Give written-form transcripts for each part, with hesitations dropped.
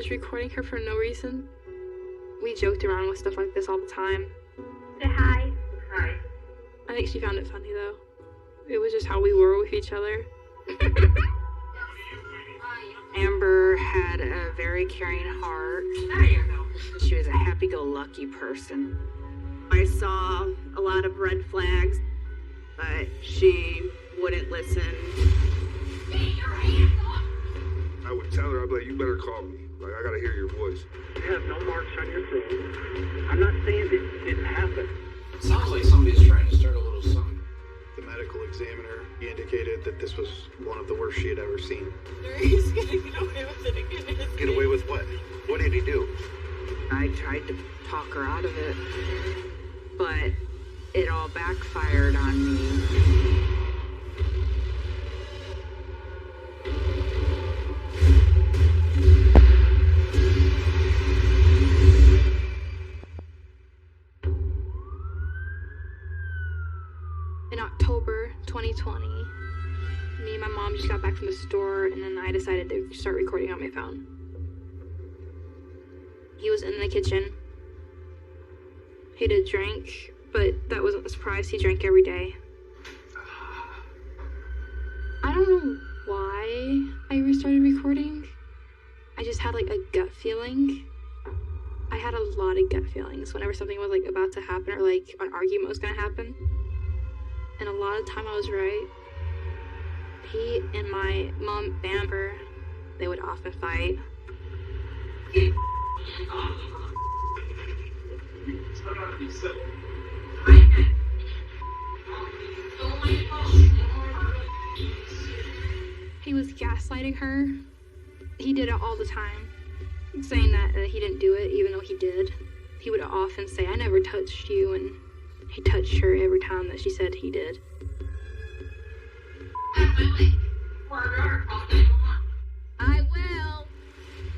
just recording her for no reason. We joked around with stuff like this all the time. Say hi. Hi. I think she found it funny though. It was just how we were with each other. Amber had a very caring heart. She was a happy-go-lucky person. I saw a lot of red flags, but she wouldn't listen. I would tell her, I'd be like, you better call me. Like, I gotta hear your voice. You have no marks on your throat. I'm not saying it didn't happen. Sounds like somebody's trying to start a little something. The medical examiner, he indicated that this was one of the worst she had ever seen. He's gonna get away with it again. Get away with what? What did he do? I tried to talk her out of it, but it all backfired on me. In October 2020, me and my mom just got back from the store, and then I decided to start recording on my phone. He was in the kitchen. He did drink, but that wasn't a surprise. He drank every day. I don't know why I restarted recording. I just had like a gut feeling. I had a lot of gut feelings whenever something was like about to happen or like an argument was gonna happen. And a lot of the time I was right. He and my mom, Amber, they would often fight. He was gaslighting her. He did it all the time, saying that he didn't do it even though he did. He would often say, I never touched you, and he touched her every time that she said he did. I will.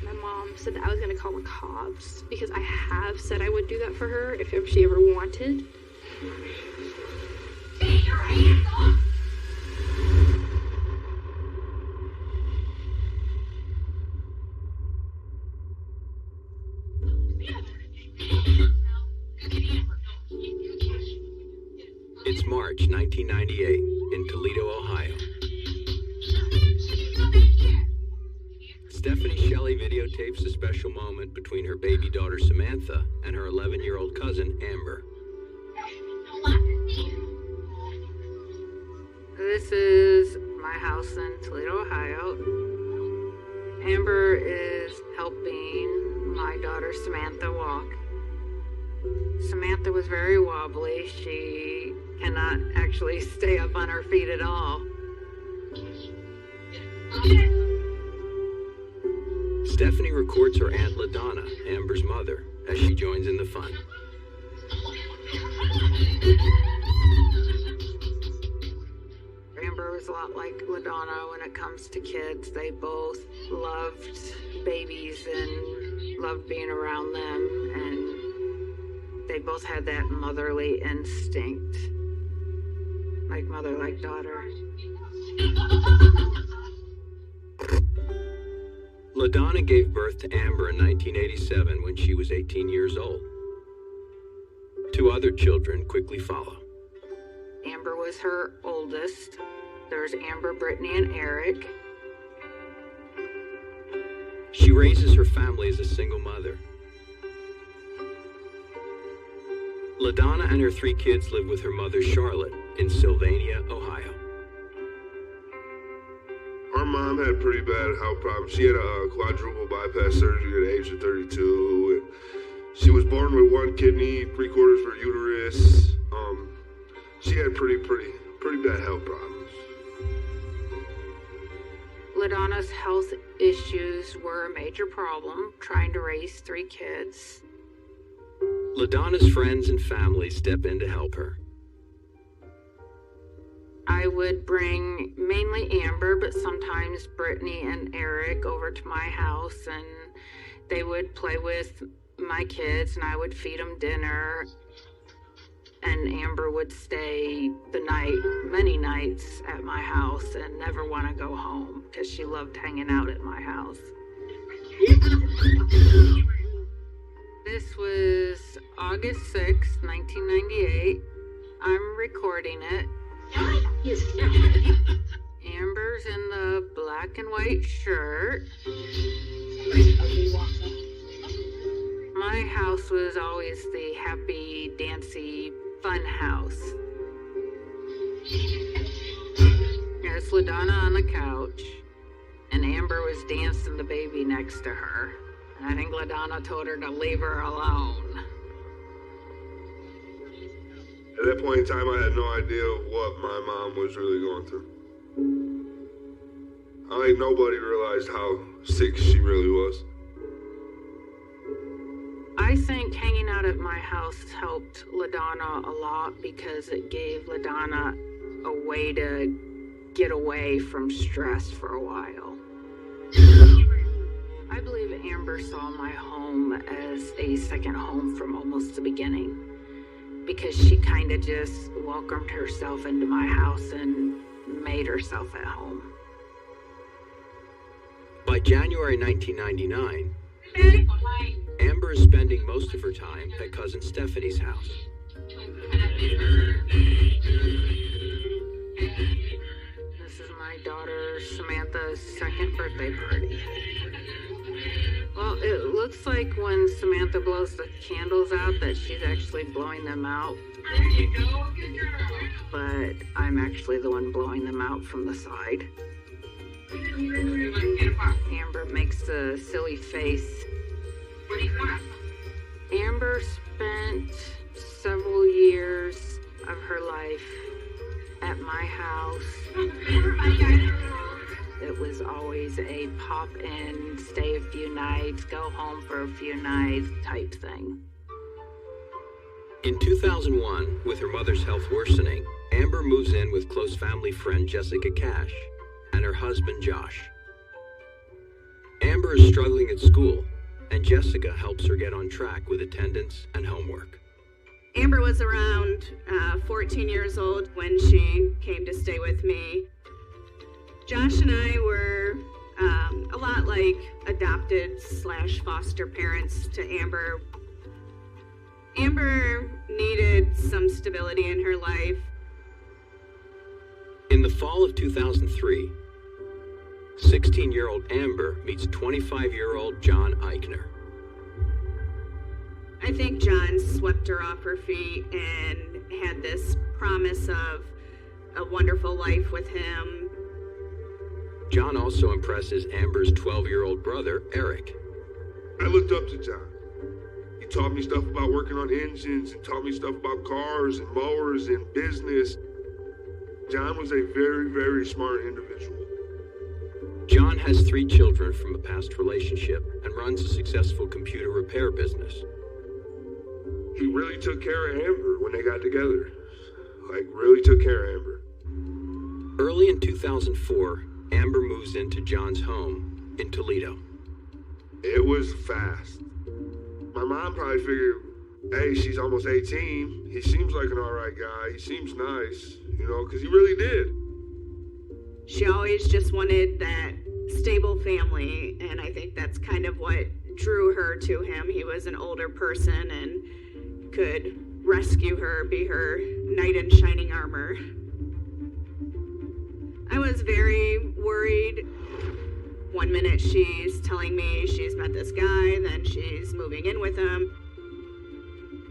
My mom said that I was going to call the cops because I have said I would do that for her if she ever wanted. Take your hands off. It's March 1998 in Toledo, Ohio. Stephanie Shelley videotapes a special moment between her baby daughter Samantha and her 11-year-old cousin Amber. This is my house in Toledo, Ohio. Amber is helping my daughter Samantha walk. Samantha was very wobbly. She cannot actually stay up on her feet at all. Stephanie records her Aunt LaDonna, Amber's mother, as she joins in the fun. Amber was a lot like LaDonna when it comes to kids. They both loved babies and loved being around them, and they both had that motherly instinct. Like mother, like daughter. LaDonna gave birth to Amber in 1987 when she was 18 years old. Two other children quickly follow. Amber was her oldest. There's Amber, Brittany, and Eric. She raises her family as a single mother. LaDonna and her 3 kids live with her mother, Charlotte, in Sylvania, Ohio. Our mom had pretty bad health problems. She had a quadruple bypass surgery at the age of 32. And she was born with 1 kidney, 3/4 of her uterus. She had pretty bad health problems. LaDonna's health issues were a major problem, trying to raise 3 kids. LaDonna's friends and family step in to help her. I would bring mainly Amber, but sometimes Brittany and Eric over to my house, and they would play with my kids, and I would feed them dinner. And Amber would stay the night, many nights at my house and never want to go home because she loved hanging out at my house. This was August 6th, 1998. I'm recording it. Amber's in the black and white shirt. My house was always the happy, dancy, fun house. There's LaDonna on the couch, and Amber was dancing the baby next to her. I think LaDonna told her to leave her alone. At that point in time, I had no idea what my mom was really going through. I think nobody realized how sick she really was. I think hanging out at my house helped LaDonna a lot because it gave LaDonna a way to get away from stress for a while. I believe Amber saw my home as a second home from almost the beginning because she kind of just welcomed herself into my house and made herself at home. By January 1999, Amber is spending most of her time at cousin Stephanie's house. This is my daughter Samantha's second birthday party. Well, it looks like when Samantha blows the candles out that she's actually blowing them out. There you go, good girl. But I'm actually the one blowing them out from the side. Amber makes a silly face. What do you want? Amber spent several years of her life at my house. It was always a pop in, stay a few nights, go home for a few nights type thing. In 2001, with her mother's health worsening, Amber moves in with close family friend Jessica Cash and her husband Josh. Amber is struggling at school, and Jessica helps her get on track with attendance and homework. Amber was around 14 years old when she came to stay with me. Josh and I were a lot like adopted/foster parents to Amber. Amber needed some stability in her life. In the fall of 2003, 16-year-old Amber meets 25-year-old John Eichner. I think John swept her off her feet and had this promise of a wonderful life with him. John also impresses Amber's 12-year-old brother, Eric. I looked up to John. He taught me stuff about working on engines and taught me stuff about cars and mowers and business. John was a very, very smart individual. John has 3 children from a past relationship and runs a successful computer repair business. He really took care of Amber when they got together. Like, really took care of Amber. Early in 2004, Amber moves into John's home in Toledo. It was fast. My mom probably figured, hey, she's almost 18. He seems like an all right guy. He seems nice, because he really did. She always just wanted that stable family, and I think that's kind of what drew her to him. He was an older person and could rescue her, be her knight in shining armor. I was very worried. One minute she's telling me she's met this guy, then she's moving in with him.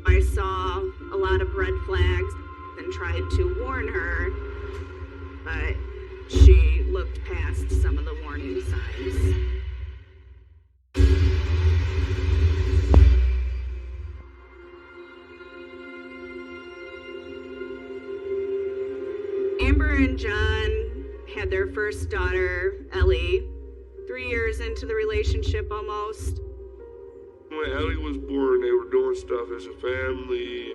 I saw a lot of red flags and tried to warn her, but she looked past some of the warning signs. Amber and John had their first daughter, Ellie, 3 years into the relationship almost. When Ellie was born, they were doing stuff as a family.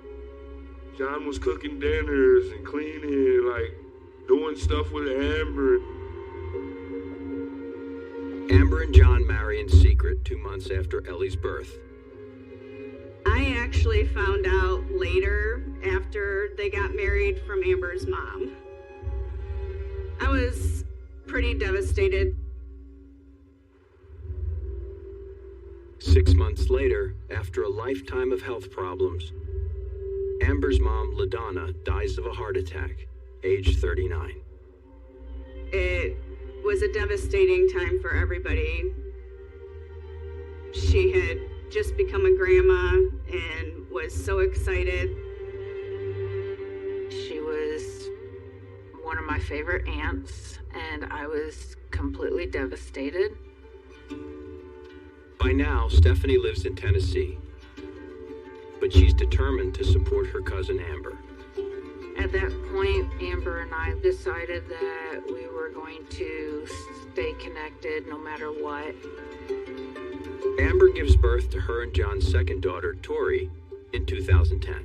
John was cooking dinners and cleaning, doing stuff with Amber. Amber and John marry in secret 2 months after Ellie's birth. I actually found out later, after they got married, from Amber's mom. I was pretty devastated. 6 months later, after a lifetime of health problems, Amber's mom, LaDonna, dies of a heart attack, age 39. It was a devastating time for everybody. She had just become a grandma and was so excited. She was one of my favorite aunts, and I was completely devastated. By now, Stephanie lives in Tennessee, but she's determined to support her cousin Amber. At that point, Amber and I decided that we were going to stay connected no matter what. Amber gives birth to her and John's second daughter, Tori, in 2010.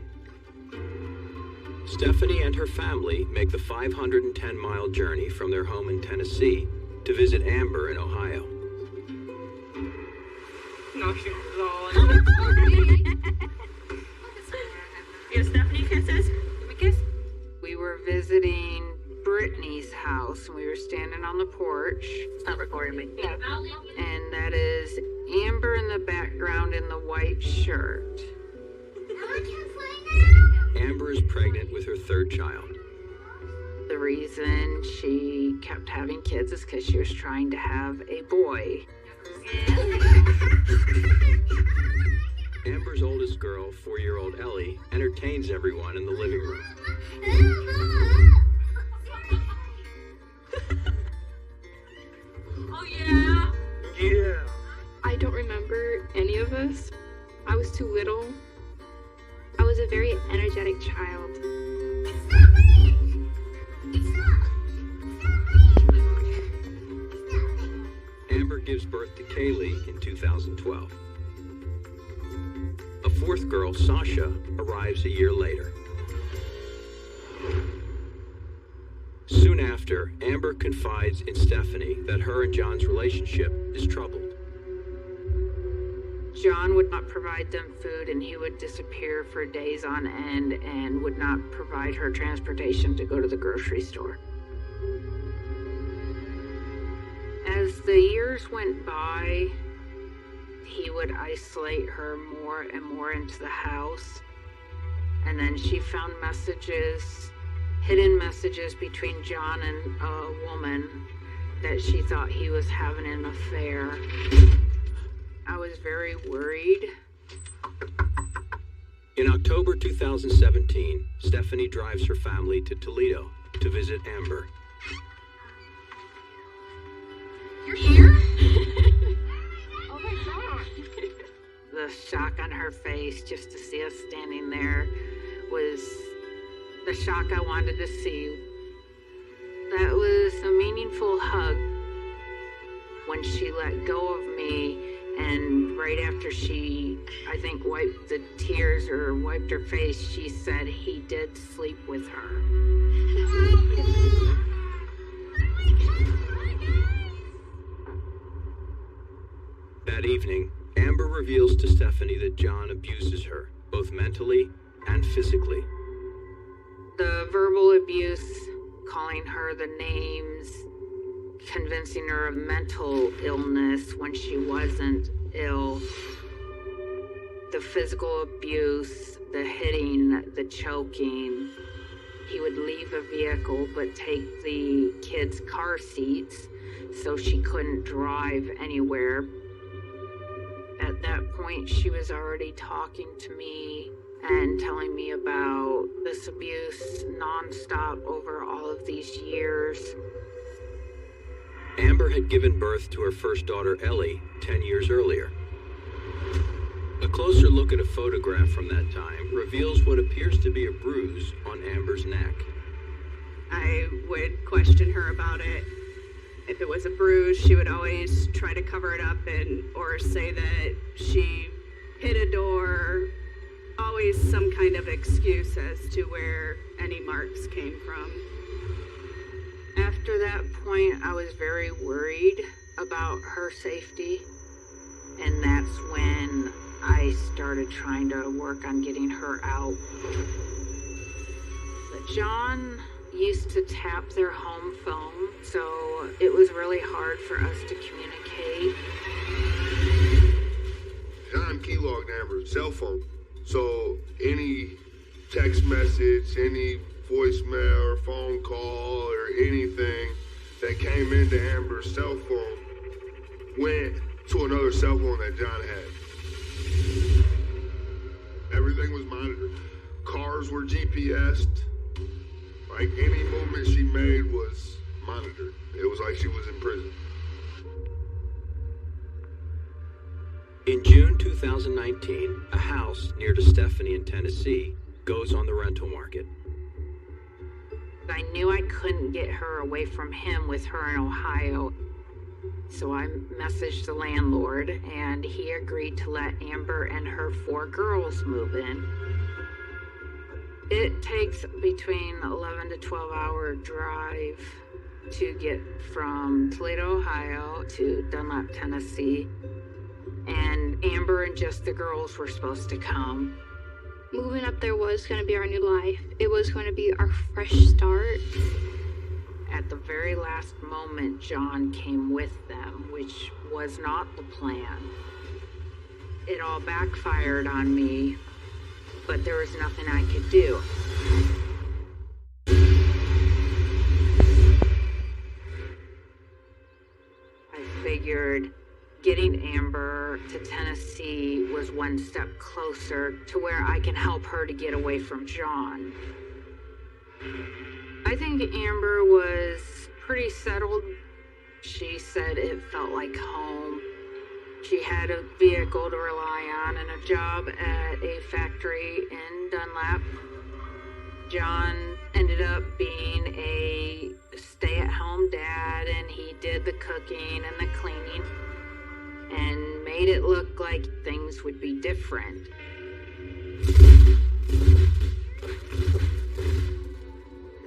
Stephanie and her family make the 510-mile journey from their home in Tennessee to visit Amber in Ohio. No, she was all You Stephanie kisses? Give me a kiss. We were visiting Brittany's house, and we were standing on the porch. Stop recording me. Yeah. And that is Amber in the background in the white shirt. Amber is pregnant with her third child. The reason she kept having kids is because she was trying to have a boy. Amber's oldest girl, 4-year-old Ellie, entertains everyone in the living room. Oh, yeah? Yeah. I don't remember any of this. I was too little. I was a very energetic child. Amber gives birth to Kaylee in 2012. A fourth girl, Sasha, arrives a year later. Soon after, Amber confides in Stephanie that her and John's relationship is troubled. John would not provide them food, and he would disappear for days on end and would not provide her transportation to go to the grocery store. As the years went by, he would isolate her more and more into the house. And then she found messages, hidden messages between John and a woman that she thought he was having an affair. I was very worried. In October 2017, Stephanie drives her family to Toledo to visit Amber. You're here? Oh my God. The shock on her face just to see us standing there was the shock I wanted to see. That was a meaningful hug when she let go of me, and right after she, I think, wiped the tears or wiped her face, she said he did sleep with her. That evening, Amber reveals to Stephanie that John abuses her, both mentally and physically. The verbal abuse, calling her the names, convincing her of mental illness when she wasn't ill. The physical abuse, the hitting, the choking. He would leave a vehicle but take the kids' car seats so she couldn't drive anywhere. At that point, she was already talking to me and telling me about this abuse nonstop over all of these years. Amber had given birth to her first daughter, Ellie, 10 years earlier. A closer look at a photograph from that time reveals what appears to be a bruise on Amber's neck. I would question her about it. If it was a bruise, she would always try to cover it up or say that she hit a door. Always some kind of excuse as to where any marks came from. After that point, I was very worried about her safety, and that's when I started trying to work on getting her out. But John used to tap their home phone, so it was really hard for us to communicate. key logged Amber's cell phone. So any text message, any voicemail or phone call or anything that came into Amber's cell phone went to another cell phone that John had. Everything was monitored. Cars were GPS'd. Like any movement she made was monitored. It was like she was in prison. In June 2019, a house near to Stephanie in Tennessee goes on the rental market. I knew I couldn't get her away from him with her in Ohio. So I messaged the landlord and he agreed to let Amber and her 4 girls move in. It takes between 11 to 12 hour drive to get from Toledo, Ohio to Dunlap, Tennessee. And Amber and just the girls were supposed to come. Moving up there was going to be our new life. It was going to be our fresh start. At the very last moment, John came with them, which was not the plan. It all backfired on me, but there was nothing I could do. I figured getting Amber to Tennessee was one step closer to where I can help her to get away from John. I think Amber was pretty settled. She said it felt like home. She had a vehicle to rely on and a job at a factory in Dunlap. John ended up being a stay-at-home dad, and he did the cooking and the cleaning and made it look like things would be different.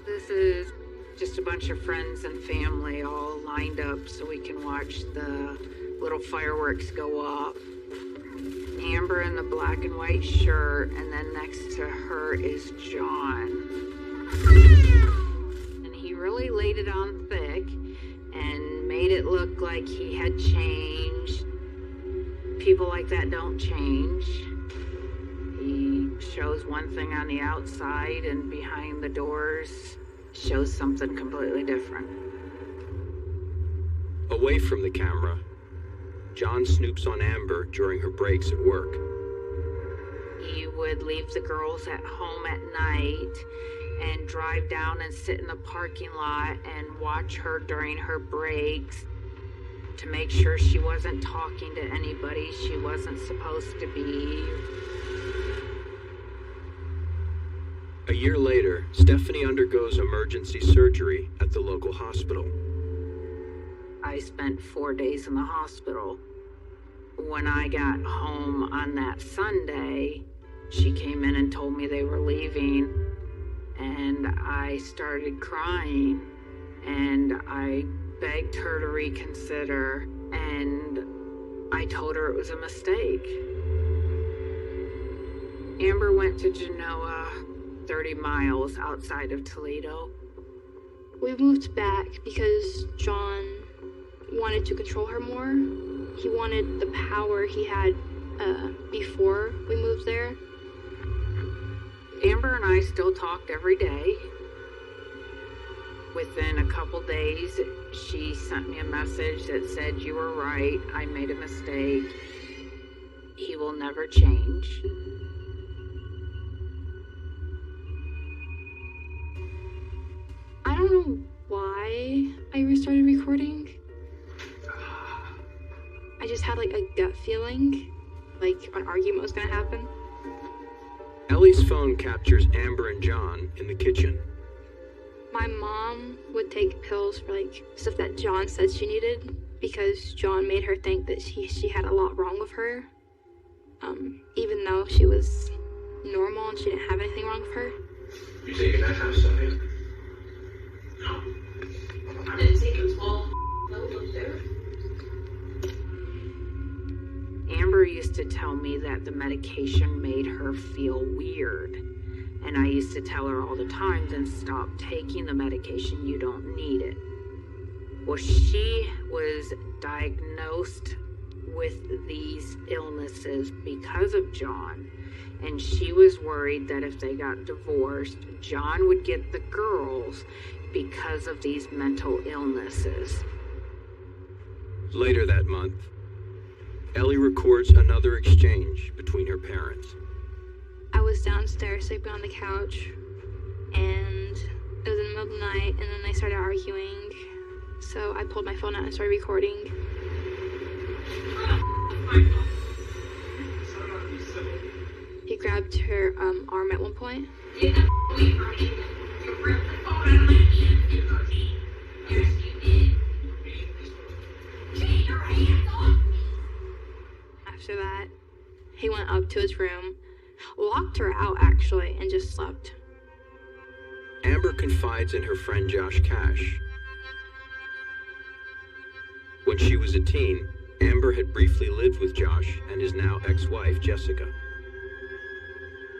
This is just a bunch of friends and family all lined up so we can watch the little fireworks go off. Amber in the black and white shirt, and then next to her is John. And he really laid it on thick and made it look like he had changed. People like that don't change. He shows one thing on the outside and behind the doors shows something completely different. Away from the camera, John snoops on Amber during her breaks at work. He would leave the girls at home at night and drive down and sit in the parking lot and watch her during her breaks to make sure she wasn't talking to anybody she wasn't supposed to be. A year later, Stephanie undergoes emergency surgery at the local hospital. I spent 4 days in the hospital. When I got home on that Sunday, she came in and told me they were leaving, and I started crying, and I begged her to reconsider, and I told her it was a mistake. Amber went to Genoa, 30 miles outside of Toledo. We moved back because John wanted to control her more. He wanted the power he had before we moved there. Amber and I still talked every day. Within a couple days, she sent me a message that said, "You were right, I made a mistake. He will never change." I don't know why I restarted recording. I just had like a gut feeling, like an argument was gonna happen. Ellie's phone captures Amber and John in the kitchen. My mom would take pills for like stuff that John said she needed because John made her think that she had a lot wrong with her. Even though she was normal and she didn't have anything wrong with her. You taking that kind of stuff in? No. I didn't take a small pills upstairs. Amber used to tell me that the medication made her feel weird. And I used to tell her all the time, then stop taking the medication, you don't need it. Well, she was diagnosed with these illnesses because of John. And she was worried that if they got divorced, John would get the girls because of these mental illnesses. Later that month, Ellie records another exchange between her parents. I was downstairs sleeping on the couch, and it was in the middle of the night, and then they started arguing. So I pulled my phone out and started recording. He grabbed her arm at one point. Get the away from me. You ripped the phone out of my hand, you dirty. Yes, you did. Get your hands off me. After that, he went up to his room, locked her out actually, and just slept. Amber confides in her friend Josh Cash. When she was a teen, Amber had briefly lived with Josh and his now ex-wife, Jessica.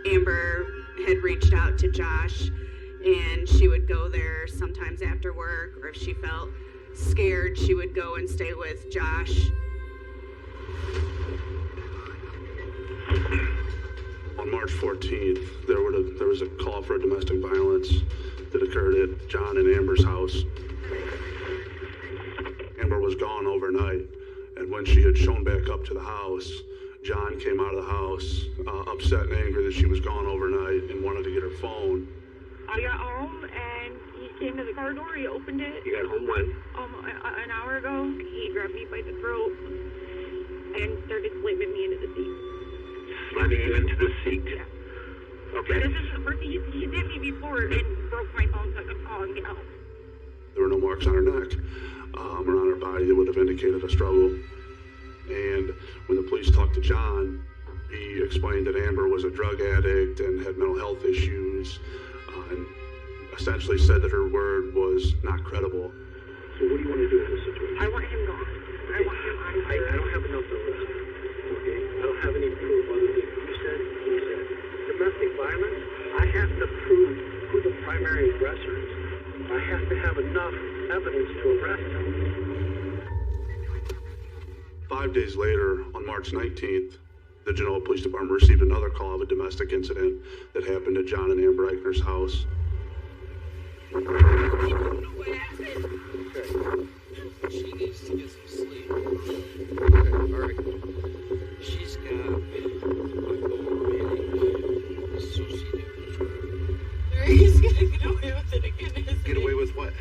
Amber had reached out to Josh, and she would go there sometimes after work, or if she felt scared, she would go and stay with Josh. On March 14th, there was a call for domestic violence that occurred at John and Amber's house. Amber was gone overnight, and when she had shown back up to the house, John came out of the house, upset and angry that she was gone overnight and wanted to get her phone. I got home and he came to the car door, he opened it. You got home when? An hour ago. He grabbed me by the throat and started slamming me into the seat. Slamming you into the seat? Yeah. Okay. This is the first thing he did me before and broke my phone so I could call and get help. There were no marks on her neck or on her body that would have indicated a struggle. And when the police talked to John, he explained that Amber was a drug addict and had mental health issues, and essentially said that her word was not credible. So what do you want to do in this situation? I want him gone. I want him out of here. I don't have enough to listen. Okay? I don't have any proof other than you said. Domestic violence, I have to prove who the primary aggressor is. I have to have enough evidence to arrest him. 5 days later, on March 19th, the Genoa Police Department received another call of a domestic incident that happened at John and Amber Eichner's house. She needs to get some sleep. Okay, alright. She's got associated. He's gonna get away with it again. Get away with what?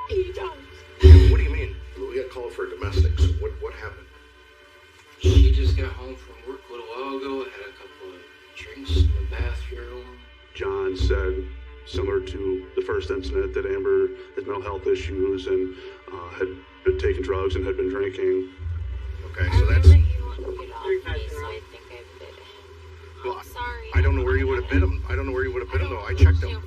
He does. What do you mean? We got called for domestics. What happened? She just got home from work a little while ago, had a couple of drinks in the bathroom. John said, similar to the first incident, that Amber had mental health issues and had been taking drugs and had been drinking. Okay, so that's... Well, Sorry. I don't know where you would have been him. I don't know where you would have been him, though. I checked him.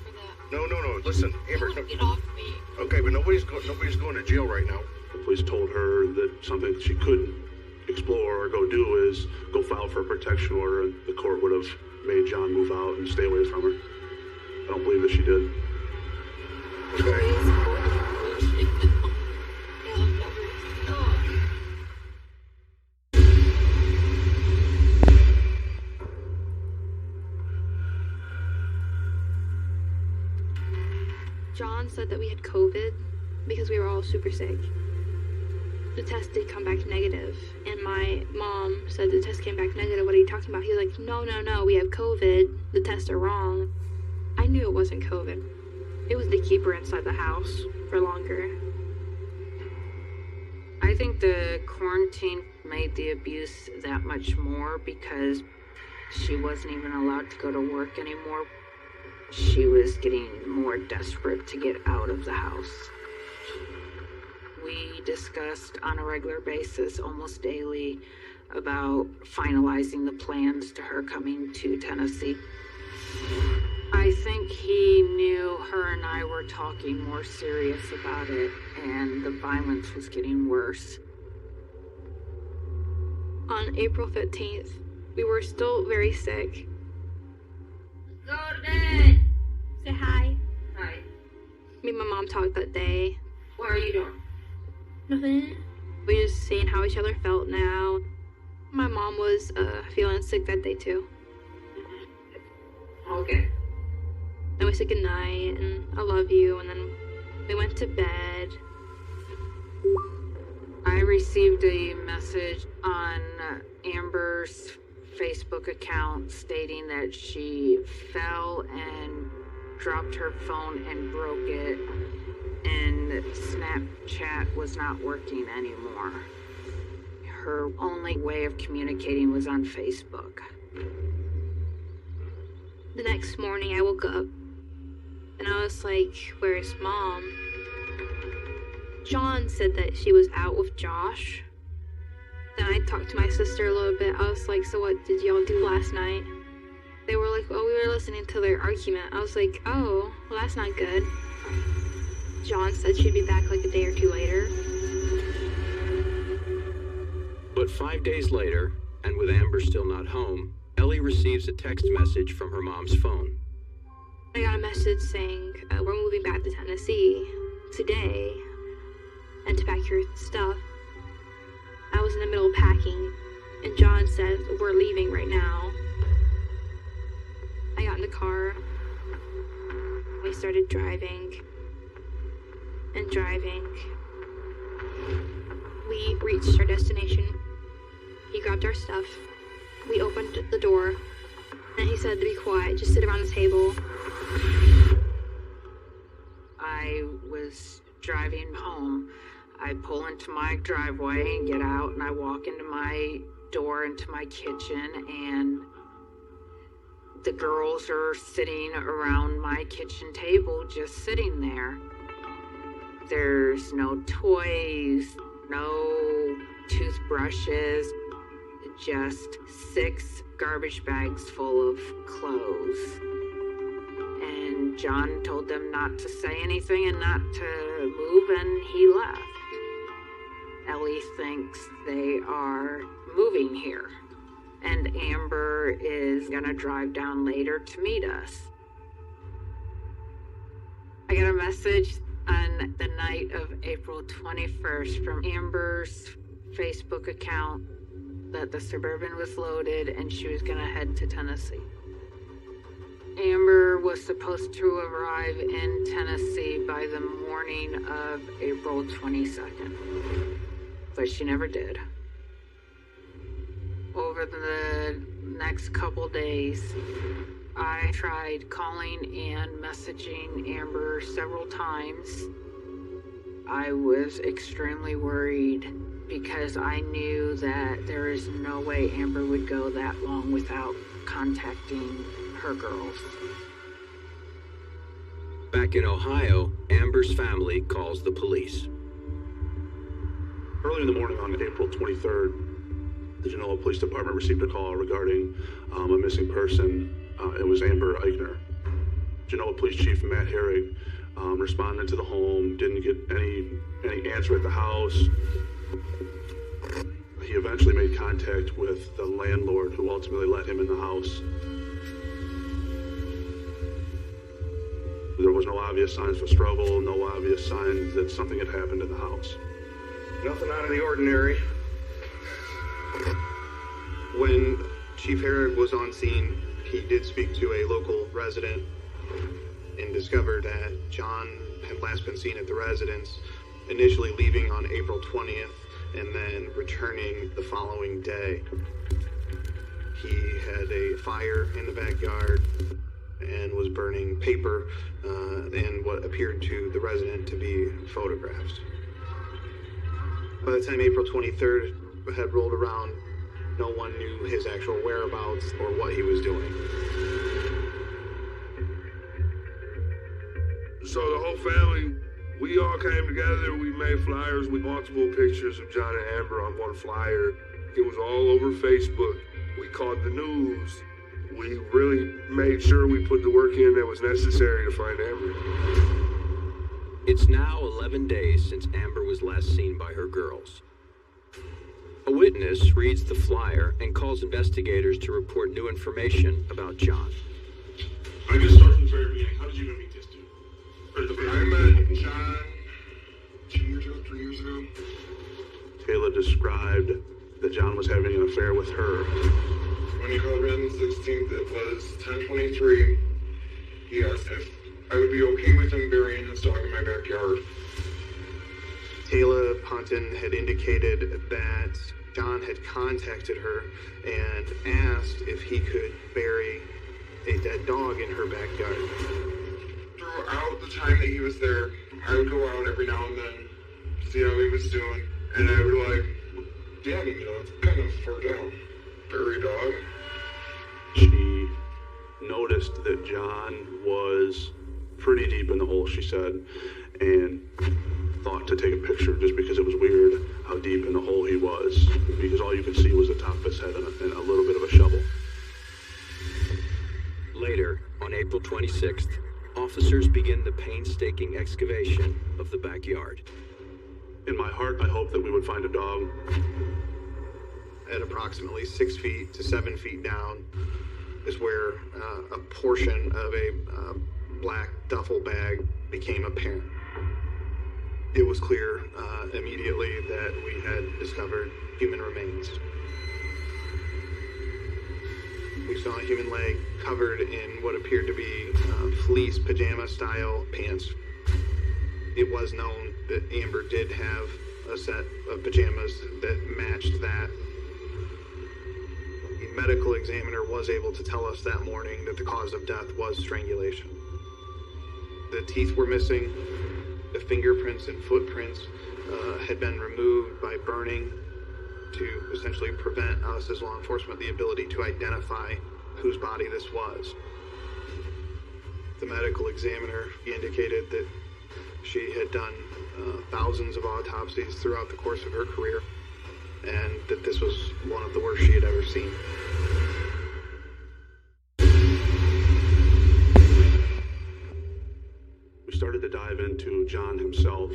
No. Listen, Amber. No. Get off me. Okay, but nobody's going to jail right now. The police told her that something she couldn't explore or go do is go file for a protection order, and the court would have made John move out and stay away from her. I don't believe that she did. John said that we had COVID because we were all super sick. The test did come back negative, and my mom said the test came back negative. What are you talking about? He was like, no, we have COVID. The tests are wrong. I knew it wasn't COVID. It was the keeper inside the house for longer. I think the quarantine made the abuse that much more because she wasn't even allowed to go to work anymore. She was getting more desperate to get out of the house. We discussed on a regular basis, almost daily, about finalizing the plans to her coming to Tennessee. I think he knew her and I were talking more serious about it, and the violence was getting worse. On April 15th, we were still very sick. Go to bed. Say hi. Hi. Me and my mom talked that day. What are you doing? Nothing. We just seeing how each other felt now. My mom was feeling sick that day too. Okay. Then we said goodnight and I love you, and then we went to bed. I received a message on Amber's Facebook account stating that she fell and dropped her phone and broke it, and Snapchat was not working anymore. Her only way of communicating was on Facebook. The next morning I woke up and I was like, where's Mom? John said that she was out with Josh. Then I talked to my sister a little bit. I was like, so what did y'all do last night? They were like, oh, we were listening to their argument. I was like, oh, well, that's not good. John said she'd be back like a day or two later. But 5 days later, and with Amber still not home, Ellie receives a text message from her mom's phone. I got a message saying, we're moving back to Tennessee today and to pack your stuff. I was in the middle of packing, and John said, we're leaving right now. I got in the car. We started driving and driving. We reached our destination. He grabbed our stuff. We opened the door, and he said to be quiet, just sit around the table. I was driving home. I pull into my driveway and get out, and I walk into my door into my kitchen, and the girls are sitting around my kitchen table, just sitting there. There's no toys, no toothbrushes, just 6 garbage bags full of clothes. And John told them not to say anything and not to move, and he left. Ellie thinks they are moving here, and Amber is gonna drive down later to meet us. I got a message on the night of April 21st from Amber's Facebook account that the Suburban was loaded and she was gonna head to Tennessee. Amber was supposed to arrive in Tennessee by the morning of April 22nd, but she never did. Over the next couple days, I tried calling and messaging Amber several times. I was extremely worried because I knew that there is no way Amber would go that long without contacting her girls. Back in Ohio, Amber's family calls the police. Early in the morning on April 23rd, the Genoa Police Department received a call regarding a missing person. It was Amber Eichner. Genoa Police Chief Matt Herrig responded to the home, didn't get any answer at the house. He eventually made contact with the landlord, who ultimately let him in the house. There was no obvious signs of struggle, no obvious signs that something had happened in the house. Nothing out of the ordinary. When Chief Herrig was on scene, he did speak to a local resident and discovered that John had last been seen at the residence, initially leaving on April 20th and then returning the following day. He had a fire in the backyard and was burning paper and what appeared to the resident to be photographs. By the time April 23rd had rolled around, no one knew his actual whereabouts or what he was doing. So the whole family, we all came together. We made flyers with multiple pictures of John and Amber on one flyer. It was all over Facebook. We called the news. We really made sure we put the work in that was necessary to find Amber. It's now 11 days since Amber was last seen by her girls. A witness reads the flyer and calls investigators to report new information about John. I just start from the very beginning. How did you even meet this dude? I met John 2 years ago, 3 years ago. Okay, described that John was having an affair with her. When he called me on the 16th, it was 10:23. He asked if I would be okay with him burying his dog in my backyard. Taylor Ponton had indicated that John had contacted her and asked if he could bury a dead dog in her backyard. Throughout the time that he was there, I would go out every now and then, see how he was doing, and I would like, damn, it's kind of far down. Bury dog. She noticed that John was pretty deep in the hole, she said, and thought to take a picture just because it was weird how deep in the hole he was, because all you could see was the top of his head and a little bit of a shovel. Later, on April 26th, officers begin the painstaking excavation of the backyard. In my heart, I hoped that we would find a dog. At approximately 6 feet to 7 feet down is where a portion of a black duffel bag became apparent. It was clear immediately that we had discovered human remains. We saw a human leg covered in what appeared to be fleece pajama-style pants. It was known that Amber did have a set of pajamas that matched that. The medical examiner was able to tell us that morning that the cause of death was strangulation. The teeth were missing. The fingerprints and footprints had been removed by burning to essentially prevent us as law enforcement the ability to identify whose body this was. The medical examiner indicated that she had done thousands of autopsies throughout the course of her career, and that this was one of the worst she had ever seen. We started to dive into John himself.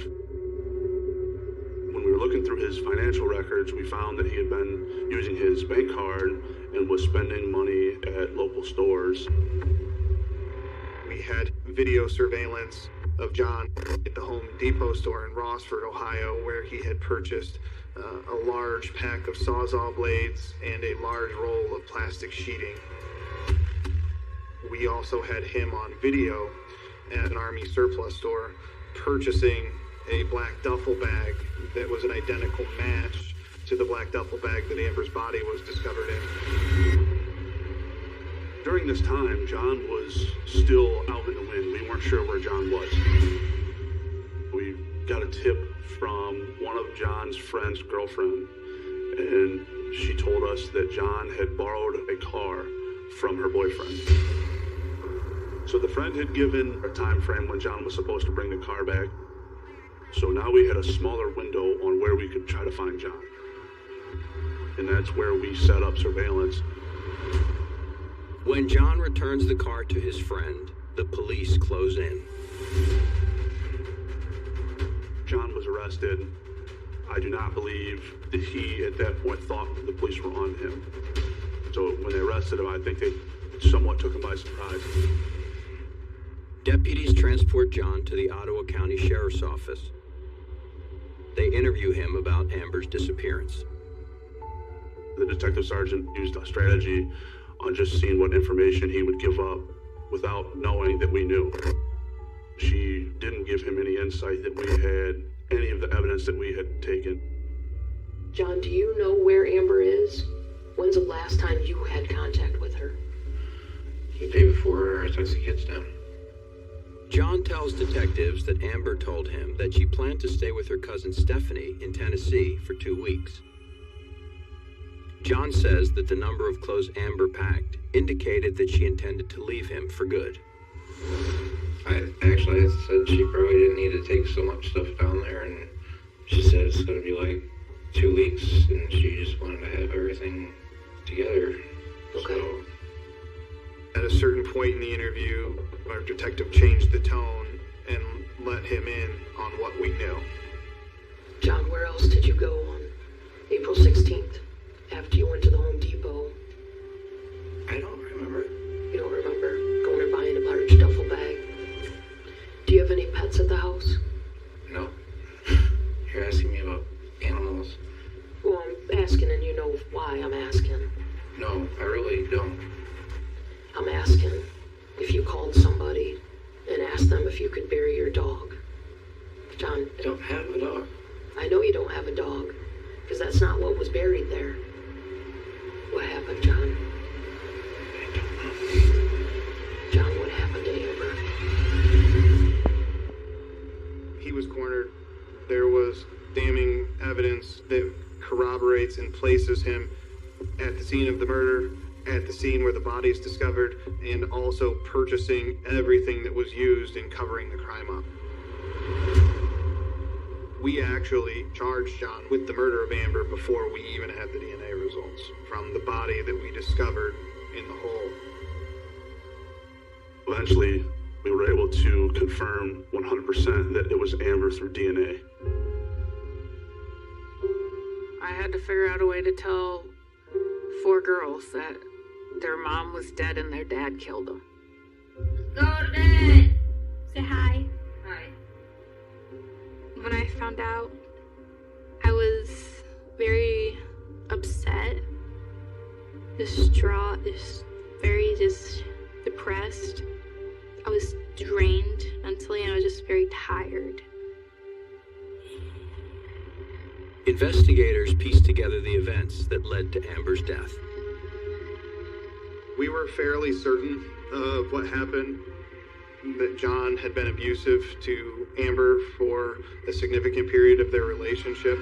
When we were looking through his financial records, we found that he had been using his bank card and was spending money at local stores. We had video surveillance of John at the Home Depot store in Rossford, Ohio, where he had purchased a large pack of Sawzall blades and a large roll of plastic sheeting. We also had him on video at an Army surplus store purchasing a black duffel bag that was an identical match to the black duffel bag that Amber's body was discovered in. During this time, John was still out in the wind. We weren't sure where John was. We got a tip from one of John's friend's girlfriend, and she told us that John had borrowed a car from her boyfriend. So the friend had given a time frame when John was supposed to bring the car back. So now we had a smaller window on where we could try to find John. And that's where we set up surveillance. When John returns the car to his friend, the police close in. John was arrested. I do not believe that he, at that point, thought the police were on him. So when they arrested him, I think they somewhat took him by surprise. Deputies transport John to the Ottawa County Sheriff's Office. They interview him about Amber's disappearance. The detective sergeant used a strategy on just seeing what information he would give up without knowing that we knew. She didn't give him any insight that we had any of the evidence that we had taken. John, do you know where Amber is? When's the last time you had contact with her? The day before I took the kids down. John tells detectives that Amber told him that she planned to stay with her cousin Stephanie in Tennessee for 2 weeks. John says that the number of clothes Amber packed indicated that she intended to leave him for good. I said she probably didn't need to take so much stuff down there, and she said it's going to be like 2 weeks, and she just wanted to have everything together. Okay. So, at a certain point in the interview, our detective changed the tone and let him in on what we knew. John, where else did you go on April 16th, after you went to the Home Depot? I don't remember. You don't remember going and buying a large duffel bag? Do you have any pets at the house? No. You're asking me about animals. really don't. I'm asking if you called somebody and asked them if you could bury your dog. John, I don't have a dog. I know you don't have a dog, because that's not what was buried there. What happened, John? I don't know. John, what happened to Amber? He was cornered. There was damning evidence that corroborates and places him at the scene of the murder, at the scene where the body is discovered, and also purchasing everything that was used in covering the crime up. We actually charged John with the murder of Amber before we even had the DNA results from the body that we discovered in the hole. Eventually, we were able to confirm 100% that it was Amber through DNA. I had to figure out a way to tell 4 girls that their mom was dead and their dad killed them. Go to bed. Say hi. Hi. When I found out, I was very upset, distraught, very depressed. I was drained mentally, and I was just very tired. Investigators pieced together the events that led to Amber's death. We were fairly certain of what happened, that John had been abusive to Amber for a significant period of their relationship.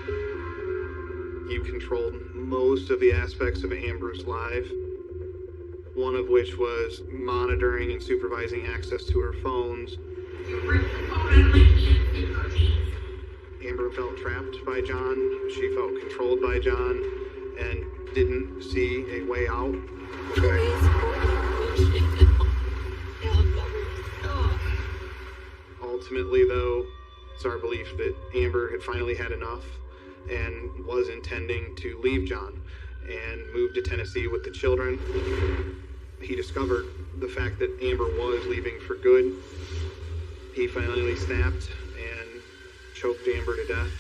He controlled most of the aspects of Amber's life, one of which was monitoring and supervising access to her phones. You ripped the phone out of my hand, you dirty. Amber felt trapped by John, she felt controlled by John, and didn't see a way out. Ultimately, though, it's our belief that Amber had finally had enough and was intending to leave John and move to Tennessee with the children. He discovered the fact that Amber was leaving for good. He finally snapped and choked Amber to death.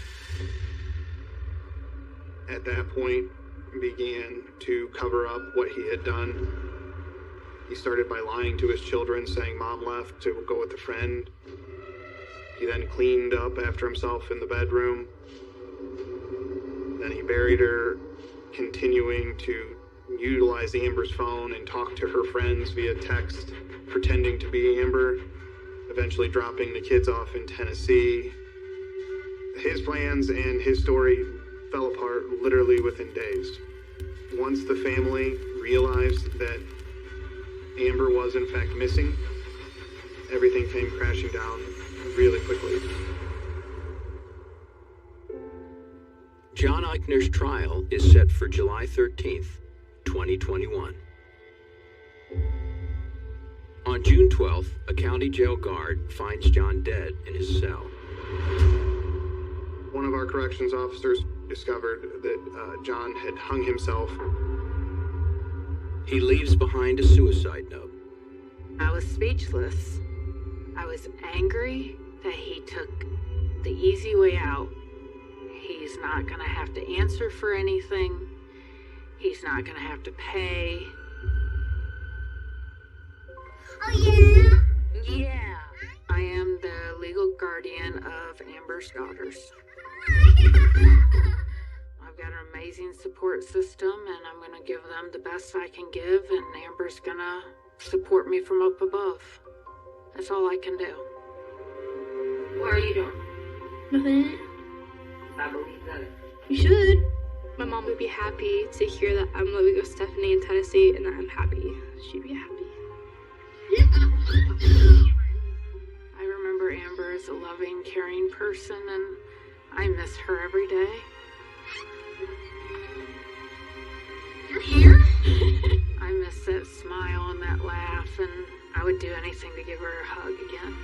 At that point, began to cover up what he had done. He started by lying to his children, saying Mom left to go with a friend. He then cleaned up after himself in the bedroom. Then he buried her, continuing to utilize Amber's phone and talk to her friends via text, pretending to be Amber, eventually dropping the kids off in Tennessee. His plans and his story fell apart literally within days. Once the family realized that Amber was in fact missing, everything came crashing down really quickly. John Eichner's trial is set for July 13th, 2021. On June 12th, a county jail guard finds John dead in his cell. One of our corrections officers discovered that John had hung himself. He leaves behind a suicide note. I was speechless. I was angry that he took the easy way out. He's not going to have to answer for anything. He's not going to have to pay. Oh, yeah? Yeah. I am the legal guardian of Amber's daughters. I've got an amazing support system, and I'm going to give them the best I can give, and Amber's going to support me from up above. That's all I can do. What are you doing? Nothing. I believe that. You should. My mom would be happy to hear that I'm living with Stephanie in Tennessee and that I'm happy. She'd be happy. I remember Amber as a loving, caring person, and I miss her every day. You're here? I miss that smile and that laugh, and I would do anything to give her a hug again.